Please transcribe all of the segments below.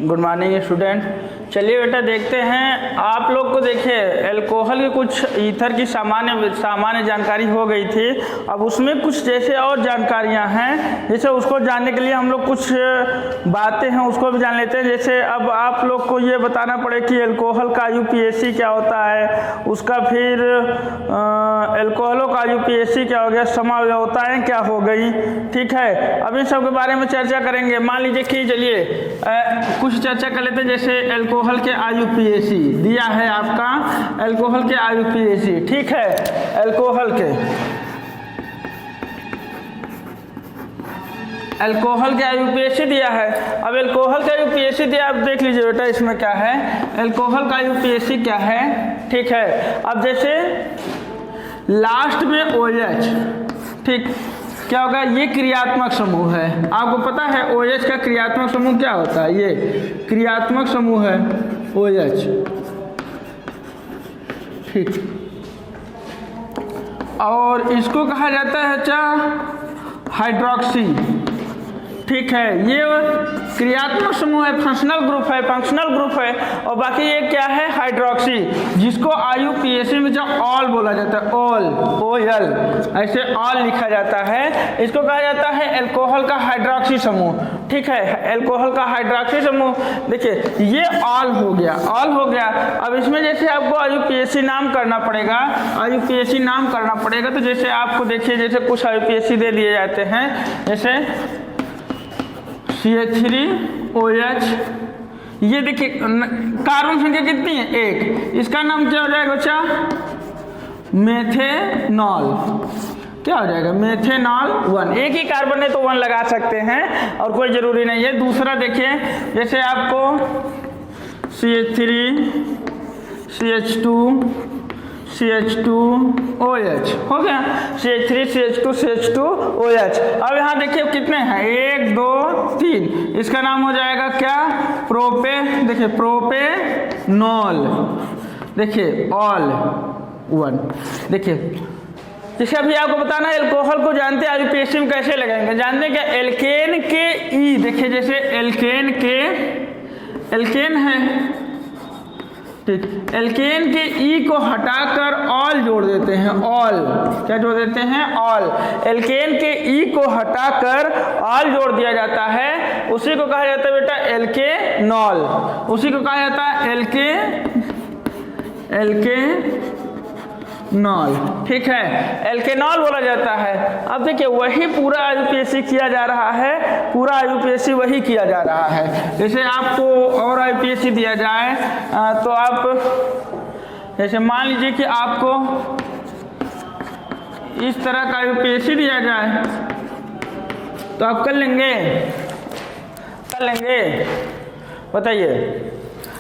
Good morning student. चलिए बेटा देखते हैं आप लोग को। देखिए एल्कोहल की कुछ ईथर की सामान्य जानकारी हो गई थी। अब उसमें कुछ जैसे और जानकारियां हैं, जैसे उसको जानने के लिए हम लोग कुछ बातें हैं उसको भी जान लेते हैं। जैसे अब आप लोग को ये बताना पड़े कि एल्कोहल का यूपीएसी क्या होता है, उसका फिर एल्कोहलों का यूपीएसी क्या हो गया, समव्यवताएं क्या हो गई। ठीक है, अब इन सब के बारे में चर्चा करेंगे। मान लीजिए कि चलिए कुछ चर्चा कर लेते हैं। जैसे एल्कोहल के आईयूपीएसी दिया है आपका, एल्कोहल के आईयूपीएसी। ठीक है, एल्कोहल के आईयूपीएसी दिया है। अब एल्कोहल का यूपीएसी दिया, अब देख लीजिए बेटा इसमें क्या है, एल्कोहल का यूपीएसी क्या है। ठीक है, अब जैसे लास्ट में OH, ठीक क्या होगा, ये क्रियात्मक समूह है। आपको पता है OH का क्रियात्मक समूह क्या होता है, ये क्रियात्मक समूह है OH। ठीक, और इसको कहा जाता है अच्छा हाइड्रोक्सी। ठीक है, ये क्रियात्मक समूह है, फंक्शनल ग्रुप है। और बाकी ये क्या है, हाइड्रोक्सी, जिसको आईयूपीएसी में जो ऑल बोला जाता है, ऑल OL ऐसे ऑल लिखा जाता है। इसको कहा जाता है एल्कोहल का हाइड्रोक्सी समूह। ठीक है, एल्कोहल का हाइड्रोक्सी समूह। देखिए ये ऑल हो गया। अब इसमें जैसे आपको आईयूपीएसी नाम करना पड़ेगा, तो जैसे आपको देखिए जैसे कुछ आईयूपीएसी दे दिए जाते हैं, जैसे CH3OH। ये देखिए कार्बन संख्या कितनी है, 1। इसका नाम क्या हो जाएगा बच्चा, मेथेनॉल। क्या हो जाएगा, मेथेनॉल 1। एक ही कार्बन है तो 1 लगा सकते हैं और कोई जरूरी नहीं है। दूसरा देखिए जैसे आपको CH3 CH2OH हो गया, CH3 CH2 OH। अब यहाँ देखिए कितने हैं, 1 2 3। इसका नाम हो जाएगा क्या, देखिए प्रोपेनॉल। देखिए ऑल 1। देखिए जैसे अभी आपको बताना है एल्कोहल को जानते हैं आईयूपीएसी में कैसे लगाएंगे, जानते हैं क्या, एल्केन के ई। देखिए जैसे एल्केन है, ठीक, एल्केन के ई को हटाकर ऑल जोड़ देते हैं, ऑल। क्या जोड़ देते हैं, ऑल। एल्केन के ई को हटाकर ऑल जोड़ दिया जाता है, उसी को कहा जाता है बेटा एल्केनॉल। उसी को कहा जाता है एल्केनॉल। ठीक है, एल्केनॉल बोला जाता है। अब देखिए वही पूरा आईयूपीएसी किया जा रहा है, पूरा आईयूपीएसी वही किया जा रहा है। जैसे आपको और आईयूपीएसी दिया जाए तो आप जैसे मान लीजिए कि आपको इस तरह का आईयूपीएसी दिया जाए तो आप कर लेंगे, बताइए।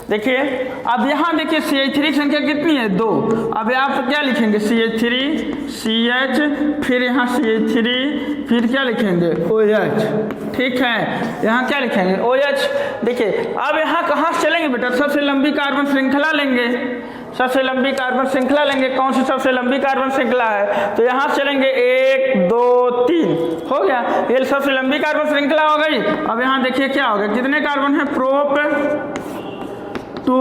देखिए अब यहाँ देखिए CH3 संख्या कितनी है, 2। अब आप क्या लिखेंगे, CH3 CH, फिर यहाँ CH3, फिर क्या लिखेंगे OH। ठीक है, यहाँ क्या लिखेंगे OH। देखिए अब यहाँ कहाँ से चलेंगे बेटा, सबसे लंबी कार्बन श्रृंखला लेंगे, कौन सी सबसे लंबी कार्बन श्रृंखला है, तो यहाँ से चलेंगे 1 2 3 हो गया, ये सबसे लंबी कार्बन श्रृंखला हो गई। अब यहाँ देखिए क्या हो गया, कितने कार्बन है, प्रोप टू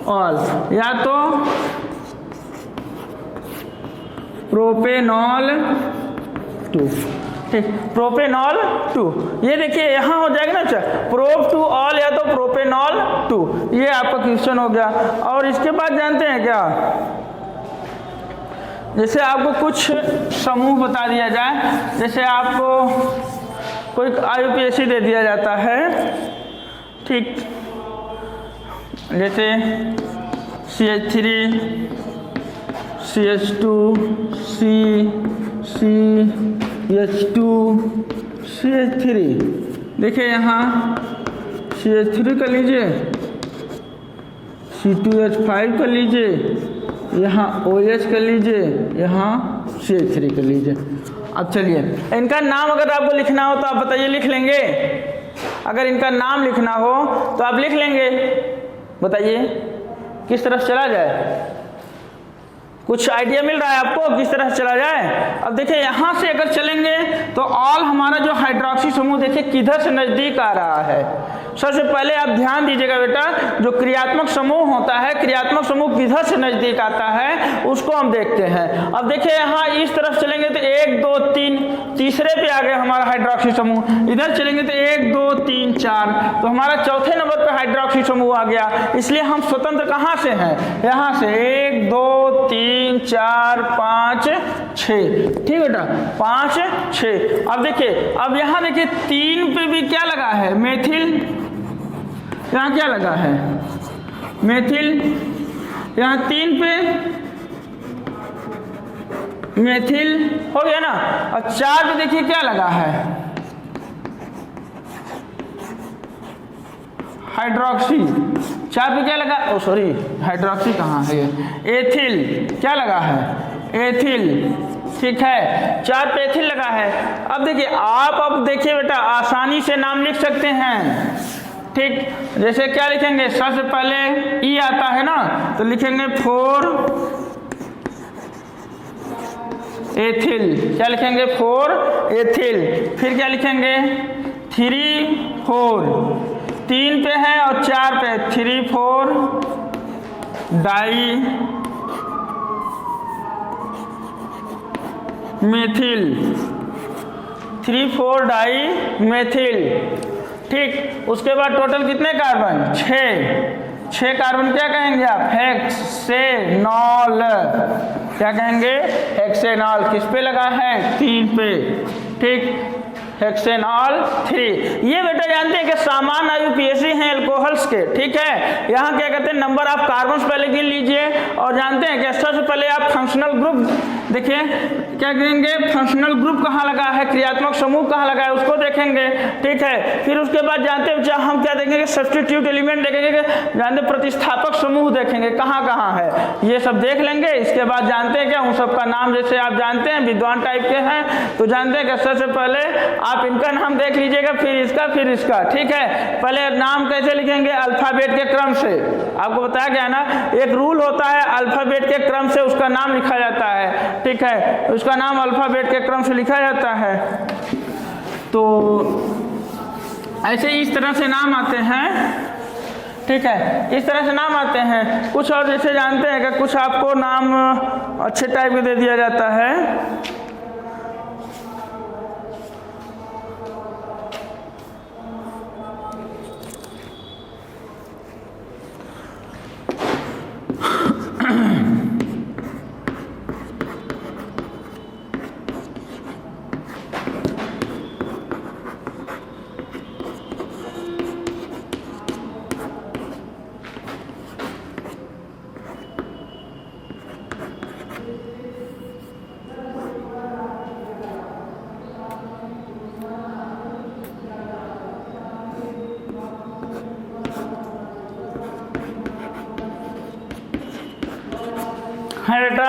ऑल, या तो प्रोपेनॉल 2। ठीक, प्रोपेनॉल 2। ये देखिए यहाँ हो जाएगा ना अच्छा, प्रोप टू ऑल या तो प्रोपेनॉल 2। ये आपका क्वेश्चन हो गया। और इसके बाद जानते हैं क्या, जैसे आपको कुछ समूह बता दिया जाए, जैसे आपको कोई आईयूपीएसी दे दिया जाता है, ठीक, जैसे CH3 CH2 CH2 CH3। देखिए यहाँ CH3 कर लीजिए, C2H5 कर लीजिए, यहाँ OH कर लीजिए, यहाँ CH3 कर लीजिए। अब चलिए इनका नाम अगर आपको लिखना हो तो आप बताइए, लिख लेंगे? अगर इनका नाम लिखना हो तो आप लिख लेंगे, बताइए किस तरफ चला जाए, कुछ आइडिया मिल रहा है आपको किस तरह से चला जाए? अब देखिए यहाँ से अगर चलेंगे तो ऑल हमारा जो हाइड्रोक्सी समूह देखिए किधर से नजदीक आ रहा है। सबसे पहले आप ध्यान दीजिएगा बेटा, जो क्रियात्मक समूह होता है, क्रियात्मक समूह किधर से नजदीक आता है उसको हम देखते हैं। अब देखिए यहाँ इस तरफ चलेंगे तो 1 2 3, तीसरे पे आ गया हमारा हाइड्रोक्सी समूह। इधर चलेंगे तो 1 2 3 4, तो हमारा चौथे नंबर पे हाइड्रोक्सी समूह आ गया। इसलिए हम स्वतंत्र कहाँ से हैं? यहाँ से 1 2 3 4 5 6, ठीक बेटा, 5 6। अब देखिए, अब यहाँ देखिए 3 पे भी क्या लगा है? मेथिल। यहाँ क्या लगा है? मेथिल। यहाँ 3 पे मेथिल हो गया ना। और 4 पे देखिए क्या लगा है? हाइड्रोक्सी। 4 पे क्या लगा? ओ सॉरी, हाइड्रोक्सी कहाँ है? एथिल। क्या लगा है? एथिल, ठीक है, 4 पे एथिल लगा है। अब देखिए आप, अब देखिए बेटा आसानी से नाम लिख सकते हैं, ठीक। जैसे क्या लिखेंगे? सबसे पहले ई आता है ना, तो लिखेंगे 4 एथिल। क्या लिखेंगे? 4 एथिल। फिर क्या लिखेंगे? 3 4, 3 पे है और 4 पे 3 4 डाई मेथिल, 3 4 डाई मेथिल, ठीक। उसके बाद टोटल कितने कार्बन? 6 कार्बन। क्या कहेंगे आप? हेक्सेनॉल। क्या कहेंगे? हेक्सेनॉल। किस पे लगा है? 3 पे, ठीक, हेक्सेनॉल 3। ये बेटा जानते हैं कि सामान्य आईयूपीएसी हैं एल्कोहल्स के, ठीक है। यहाँ क्या कहते हैं? नंबर ऑफ कार्बन पहले गिन लीजिए, और जानते हैं कि सबसे पहले आप फंक्शनल ग्रुप देखिए, क्या करेंगे? फंक्शनल ग्रुप कहाँ लगा है, क्रियात्मक समूह कहाँ लगा है उसको देखेंगे, ठीक है। फिर उसके बाद जानते हैं हम क्या देखेंगे? सब्स्टिट्यूट एलिमेंट देखेंगे, जानते प्रतिस्थापक समूह देखेंगे कहाँ कहाँ है, ये सब देख लेंगे। इसके बाद जानते हैं क्या, उन सबका नाम जैसे आप जानते हैं विद्वान टाइप के हैं तो जानते हैं कि सबसे पहले आप इनका नाम देख लीजिएगा, फिर इसका, ठीक है। पहले नाम कैसे लिखेंगे? अल्फाबेट के क्रम से। आपको बताया गया ना, एक रूल होता है, अल्फाबेट के क्रम से उसका नाम लिखा जाता है, ठीक है। उसका नाम अल्फाबेट के क्रम से लिखा जाता है। तो ऐसे इस तरह से नाम आते हैं, ठीक है, इस तरह से नाम आते हैं। कुछ और जैसे जानते हैं कि कुछ आपको नाम अच्छे टाइप के दे दिया जाता है। है बेटा,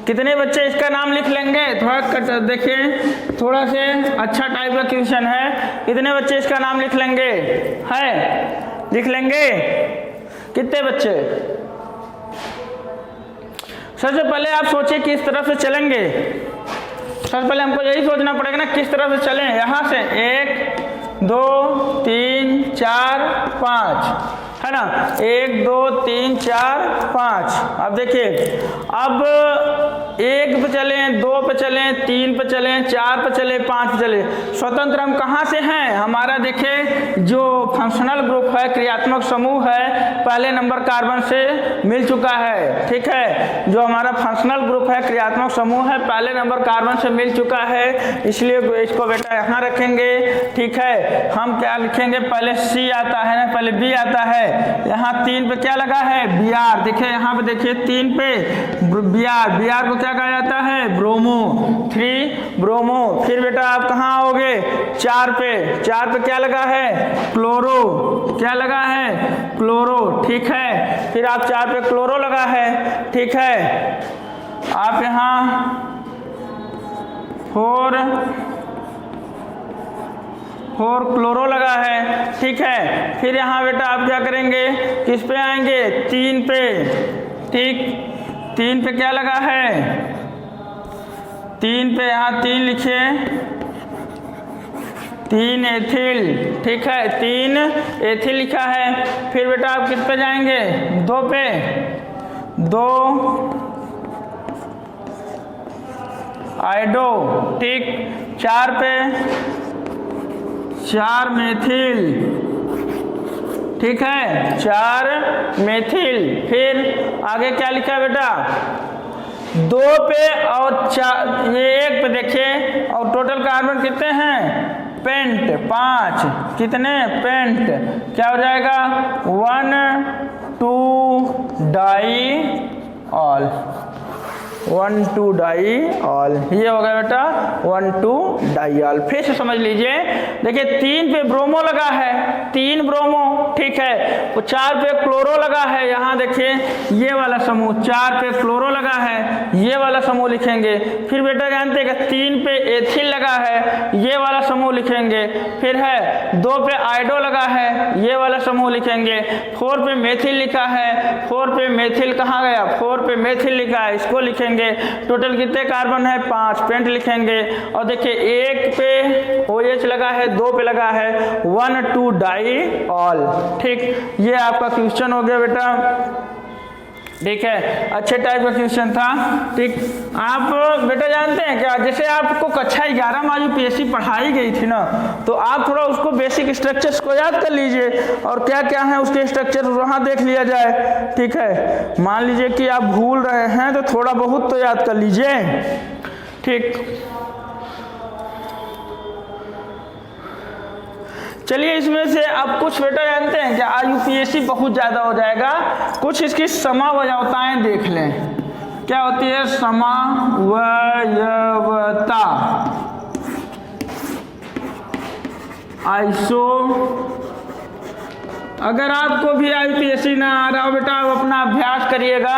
कितने बच्चे इसका नाम लिख लेंगे? थोड़ा देखिए, थोड़ा से अच्छा टाइप का क्वेश्चन है। कितने बच्चे इसका नाम लिख लेंगे? है, लिख लेंगे? कितने बच्चे? सबसे पहले आप सोचिए किस तरफ से चलेंगे। सबसे पहले हमको यही सोचना पड़ेगा ना किस तरफ से चलें। यहाँ से 1 2 3 4 5, है ना, 1 2 3 4 5। अब देखिए, अब 1 पे चलें, 2 पे चलें, 3 पे चलें, 4 पे चलें, 5 पे चलें। स्वतंत्र हम कहाँ से हैं? हमारा देखिए जो फंक्शनल ग्रुप है, क्रियात्मक समूह है, पहले नंबर कार्बन से मिल चुका है, ठीक है। जो हमारा फंक्शनल ग्रुप है, क्रियात्मक समूह है, पहले नंबर कार्बन से मिल चुका है, इसलिए इसको बेटा यहाँ रखेंगे, ठीक है। हम क्या लिखेंगे? पहले C आता है ना, पहले B आता है। यहाँ 3 पे क्या लगा है? Br। देखिए यहाँ पे देखिए 3 पे Br को क्या कहा जाता है? Bromo, 3 bromo. फिर बेटा आप कहाँ आओगे? 4 पे क्या लगा है? क्लोरो। क्या लगा है? क्लोरो, ठीक है। फिर आप 4 पे क्लोरो लगा है, ठीक है। आप यहाँ 4 क्लोरो लगा है, ठीक है। फिर यहाँ बेटा आप क्या करेंगे? किस पे आएंगे? 3 पे, ठीक, 3 पे क्या लगा है? 3 पे यहाँ 3 लिखिए, 3 एथिल, ठीक है, 3 एथिल लिखा है। फिर बेटा आप किस पे जाएंगे? 2 पे, 2 आइडो, ठीक। 4 पे 4 मेथिल, ठीक है, 4 मेथिल। फिर आगे क्या लिखा है बेटा? 2 पे और 4, ये 1 पे देखिए, और टोटल कार्बन कितने हैं? पेंट 5, कितने? पेंट, क्या हो जाएगा? 1 2 डाई ऑल, 1 2 डाई ऑल, ये हो गया बेटा 1 2 डाई ऑल। फिर से समझ लीजिए, देखिए 3 पे ब्रोमो लगा है, 3 ब्रोमो, ठीक है। वो 4 पे क्लोरो लगा है, यहाँ देखिए ये वाला समूह, 4 पे फ्लोरो लगा है, ये वाला समूह लिखेंगे। फिर बेटा जानते हैं कि 3 पे एथिल लगा है, ये वाला समूह लिखेंगे। फिर है 2 पे आइडो लगा है, ये वाला समूह लिखेंगे। 4 पे मेथिल लिखा है, 4 पे मेथिल कहाँ गया? 4 पे मेथिल लिखा है, इसको लिखेंगे। टोटल कितने कार्बन है? 5, पेंट लिखेंगे। और देखिए 1 पे OH लगा है, 2 पे लगा है 1 2 डाई ऑल, ठीक। ये आपका क्वेश्चन हो गया बेटा, ठीक है, अच्छे टाइप का क्वेश्चन था, ठीक। आप बेटा जानते हैं क्या, जैसे आपको कक्षा 11 में UPSC पढ़ाई गई थी ना, तो आप थोड़ा उसको बेसिक स्ट्रक्चर्स को याद कर लीजिए, और क्या क्या है उसके स्ट्रक्चर वहाँ देख लिया जाए, ठीक है। मान लीजिए कि आप भूल रहे हैं तो थोड़ा बहुत तो याद कर लीजिए, ठीक। चलिए इसमें से अब कुछ बेटा जानते हैं क्या, UPSC बहुत ज़्यादा हो जाएगा, कुछ इसकी समवयवताएं देख लें। क्या होती है? समवयवता, आइसो। अगर आपको भी UPSC ना आ रहा हो बेटा, आप अपना अभ्यास करिएगा,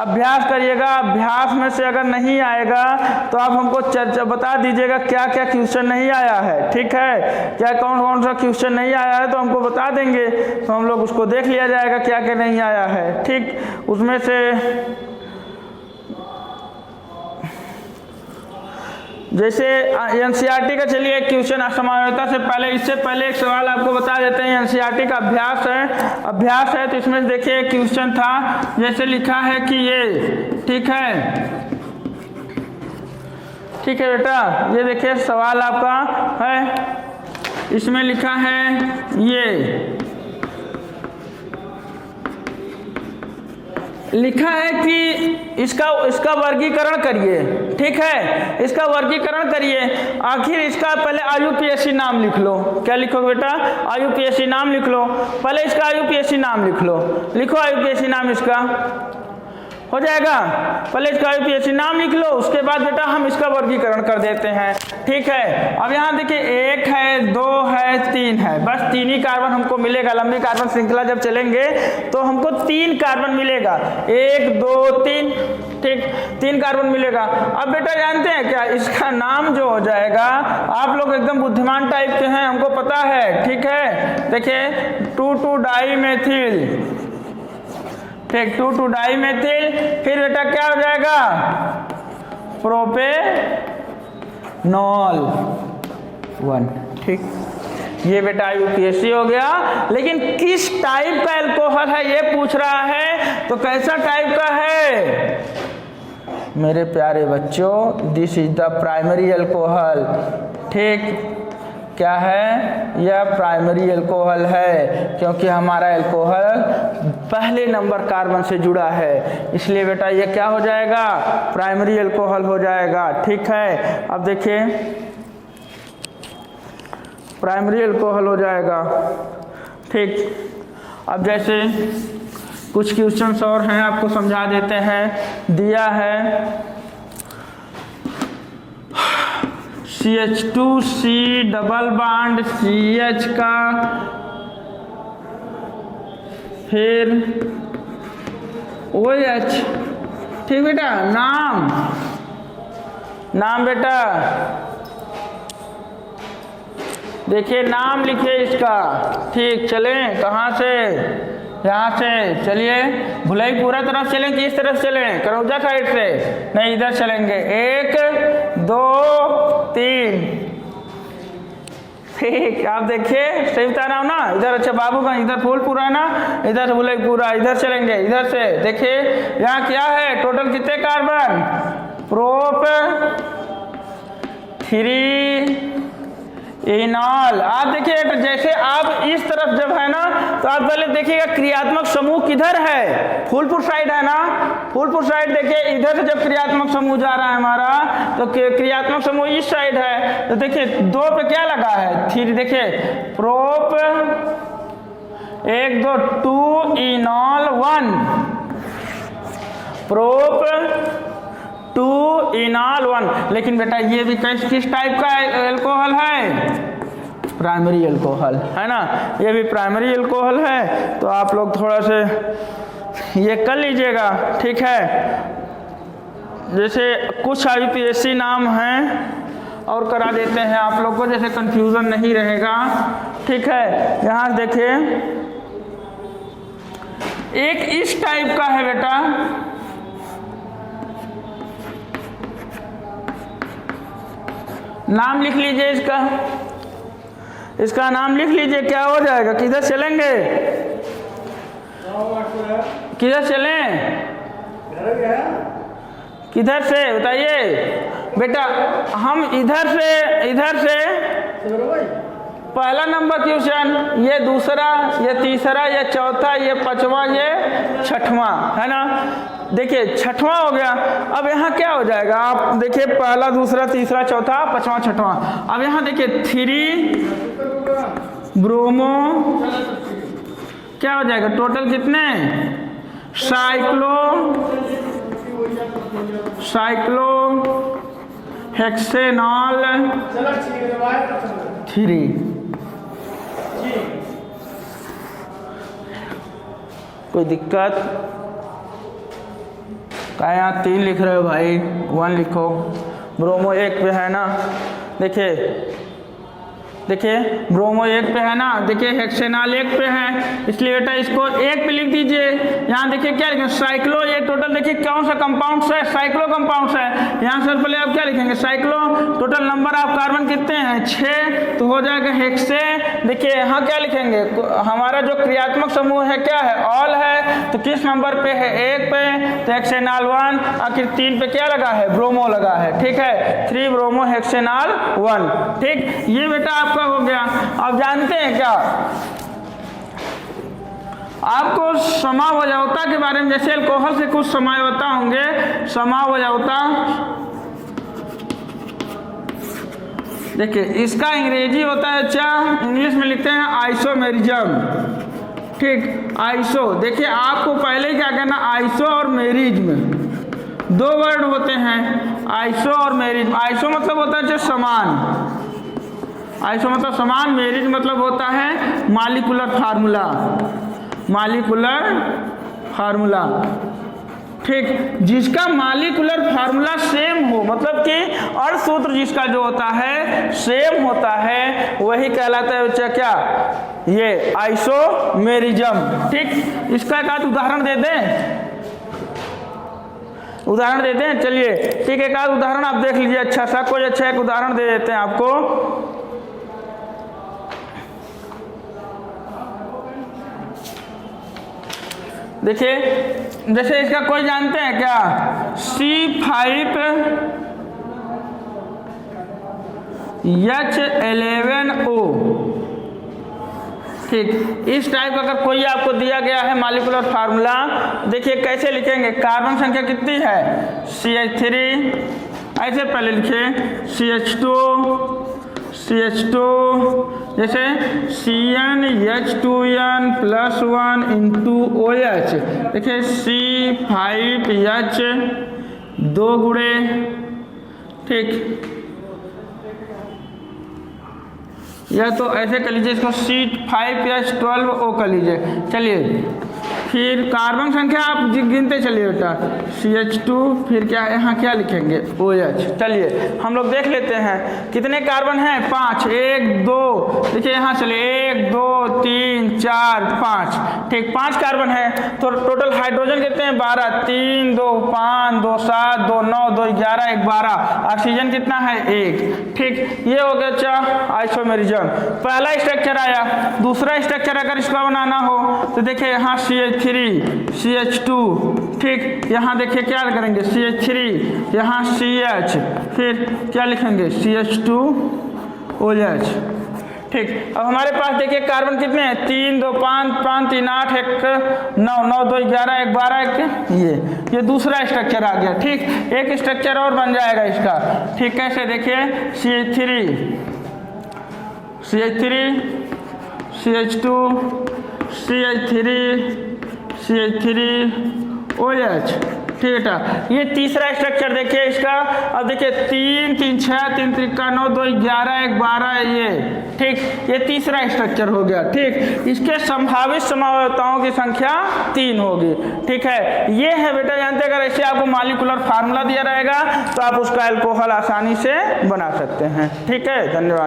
अभ्यास में से अगर नहीं आएगा तो आप हमको चर्चा बता दीजिएगा क्या क्या क्वेश्चन नहीं आया है, ठीक है। क्या कौन कौन सा क्वेश्चन नहीं आया है तो हमको बता देंगे, तो हम लोग उसको देख लिया जाएगा क्या क्या नहीं आया है, ठीक। उसमें से जैसे NCERT का, चलिए एक क्वेश्चन समवयवता से पहले, इससे पहले एक सवाल आपको बता देते हैं। NCERT का अभ्यास है, तो इसमें देखिए एक क्वेश्चन था, जैसे लिखा है कि ये, ठीक है बेटा, ये देखिए सवाल आपका है, इसमें लिखा है ये, लिखा है कि इसका वर्गीकरण करिए, ठीक है, इसका वर्गीकरण करिए। आखिर इसका पहले IUPAC नाम लिख लो। क्या लिखोगे बेटा? IUPAC नाम लिख लो, पहले इसका IUPAC नाम लिख लो, लिखो IUPAC नाम इसका, हो जाएगा। पहले इसका IUPAC नाम लिख लो, उसके बाद बेटा हम इसका वर्गीकरण कर देते हैं, ठीक है। अब यहाँ देखिए 1 है, 2 है, 3 है, बस 3 ही कार्बन हमको मिलेगा। लंबी कार्बन श्रृंखला जब चलेंगे तो हमको 3 कार्बन मिलेगा, 1 2 3, ठीक, 3 कार्बन मिलेगा। अब बेटा जानते हैं क्या, इसका नाम जो हो जाएगा, आप लोग एकदम बुद्धिमान टाइप के हैं, हमको पता है, ठीक है। देखिए 2 2 डाई मेथिल, ठीक, 2 2 डाई मेथिल। फिर बेटा क्या हो जाएगा? प्रोपेनॉल 1, ठीक। ये बेटा UPSC हो गया। लेकिन किस टाइप का अल्कोहल है ये पूछ रहा है, तो कैसा टाइप का है मेरे प्यारे बच्चों? This is the primary alcohol, ठीक। क्या है? यह प्राइमरी अल्कोहल है, क्योंकि हमारा अल्कोहल पहले नंबर कार्बन से जुड़ा है, इसलिए बेटा ये क्या हो जाएगा? प्राइमरी अल्कोहल हो जाएगा, ठीक है। अब देखिए प्राइमरी अल्कोहल हो जाएगा, ठीक। अब जैसे कुछ क्वेश्चंस और हैं, आपको समझा देते हैं। दिया है CH2C डबल बॉन्ड CH का, फिर OH, ठीक बेटा। नाम बेटा देखिए, नाम लिखिए इसका, ठीक। चलें कहाँ से? यहाँ से चलिए भुलईपुरा तरफ चलें कि इस तरफ चलें, करौजा साइड से? नहीं, इधर चलेंगे। 1 2 3। ठीक, आप देखिए सही बता रहा हूँ ना? इधर अच्छा बाबूगंज, इधर फूलपुरा है ना, इधर भुलईपुरा, इधर चलेंगे। इधर से देखिए यहाँ क्या है, टोटल कितने कार्बन? प्रोप 3 इनॉल। आप देखिए जैसे आप इस तरफ जब है ना, तो आप पहले देखिएगा क्रियात्मक समूह किधर है, फूलपुर साइड है ना। फूलपुर साइड देखिए, इधर से जब क्रियात्मक समूह जा रहा है हमारा, तो क्रियात्मक समूह इस साइड है। तो देखिए 2 पे क्या लगा है? 3। देखिए प्रोप 1 2 2 इनॉल 1, प्रोप 2 इनॉल 1। लेकिन बेटा ये भी किस टाइप का एल्कोहल है? प्राइमरी एल्कोहल है ना, ये भी प्राइमरी एल्कोहल है। तो आप लोग थोड़ा से ये कर लीजिएगा, ठीक है। जैसे कुछ IUPAC नाम हैं और करा देते हैं आप लोग को, जैसे कंफ्यूजन नहीं रहेगा, ठीक है। यहाँ देखिए एक इस टाइप का है बेटा, नाम लिख लीजिए इसका नाम लिख लीजिए, क्या हो जाएगा? किधर चलेंगे? किधर चलें? किधर से बताइए बेटा? हम इधर से पहला नंबर क्वेश्चन, ये दूसरा, ये तीसरा, ये चौथा, ये पांचवा, ये छठवां, है ना। देखिए छठवां हो गया। अब यहाँ क्या हो जाएगा? आप देखिए पहला, दूसरा, तीसरा, चौथा, पांचवा, छठवां। अब यहाँ देखिए 3 ब्रोमो क्या हो जाएगा? टोटल कितने? Cyclo hexanol 3। कोई दिक्कत? क्या यहाँ 3 लिख रहे हो भाई? 1 लिखो। ब्रोमो 1 पे है ना, देखिए ब्रोमो 1 पे है ना, देखिए हेक्सेनॉल 1 पे है, इसलिए बेटा इसको 1 पे लिख दीजिए। यहाँ देखिए क्या लिखेंगे? साइक्लो, ये टोटल देखिए कौन सा कंपाउंड्स है? साइक्लो कंपाउंड्स है। यहाँ से पहले आप क्या लिखेंगे? Cyclo. Total number of carbon कितने हैं? 6, तो हो जाएगा हेक्से। देखिए यहाँ क्या लिखेंगे? हमारा जो क्रियात्मक समूह है क्या है? ऑल है। तो किस नंबर पे है? 1 पे, तो हेक्सेनॉल 1। आखिर 3 पे क्या लगा है? ब्रोमो लगा है, ठीक है। 3 ब्रोमो हेक्सेनॉल 1, ठीक। ये बेटा आपका हो गया। अब जानते हैं क्या आपको समावयवता के बारे में? जैसे अल्कोहल से कुछ समावयवता होंगे, समावयवता देखिए इसका अंग्रेजी होता है, अच्छा इंग्लिश में लिखते हैं आइसोमेरिज्म, ठीक। आइसो, देखिए आपको पहले क्या कहना? आइसो और मेरिज्म 2 वर्ड होते हैं, आइसो और मेरिज्म। आइसो मतलब होता है समान, आइसो मतलब समान, मेरिज मतलब होता है मॉलिक्यूलर फार्मूला, ठीक। जिसका मॉलिक्यूलर फार्मूला सेम हो, मतलब कि अर्ध सूत्र जिसका जो होता है सेम होता है, वही कहलाता है बच्चा क्या? ये आइसोमेरिज्म, ठीक। इसका एक आध उदाहरण दे दें, चलिए ठीक है। एक आध उदाहरण आप देख लीजिए, अच्छा सा कोई अच्छा एक उदाहरण दे देते हैं आपको। देखिए जैसे इसका कोई जानते हैं क्या? C5H11O, ठीक। इस टाइप का अगर कोई आपको दिया गया है मॉलिक्यूलर फार्मूला, देखिए कैसे लिखेंगे? कार्बन संख्या कितनी है? CH3, ऐसे पहले लिखे CH2, जैसे CnH2n + 1 × OH, देखिए C5H 2 गुणे, ठीक। या तो ऐसे कर लीजिए, इसको C5H12O कर लीजिए। चलिए फिर कार्बन संख्या आप गिनते चलिए बेटा, CH2, फिर क्या यहाँ क्या लिखेंगे, OH। चलिए हम लोग देख लेते हैं कितने कार्बन हैं, 5, 1 2, देखिए यहाँ चलिए 1 2 3 4 5, ठीक 5 कार्बन है। तो टोटल हाइड्रोजन कितने हैं, 12, 3 2 5 2 7 2 9 2 11 1 12। ऑक्सीजन कितना है, 1, ठीक। ये हो गया अच्छा आइसोमेरिज्म, पहला स्ट्रक्चर आया। दूसरा स्ट्रक्चर अगर इसका बनाना हो तो देखिए यहाँ CH3 CH2, ठीक। यहाँ देखिए क्या करेंगे, CH3, यहाँ CH, फिर क्या लिखेंगे, CH2 OH, ठीक। अब हमारे पास देखिए कार्बन कितने हैं, 3 2 5 5 3 8 1 9 9 2 11 1 12 1, ये दूसरा स्ट्रक्चर आ गया, ठीक। एक स्ट्रक्चर और बन जाएगा इसका, ठीक। कैसे, देखिए CH3 CH2 CH3 OH, ठीक है। ये तीसरा स्ट्रक्चर देखिए इसका। अब देखिए 3 3 6 3 3 9 2 11 1 12, ये ठीक, ये तीसरा स्ट्रक्चर हो गया, ठीक। इसके संभावित समवर्तों की संख्या 3 होगी, ठीक है। ये है बेटा, जानते अगर ऐसे आपको मॉलिक्यूलर फार्मूला दिया रहेगा तो आप उसका अल्कोहल आसानी से बना सकते हैं, ठीक है। धन्यवाद।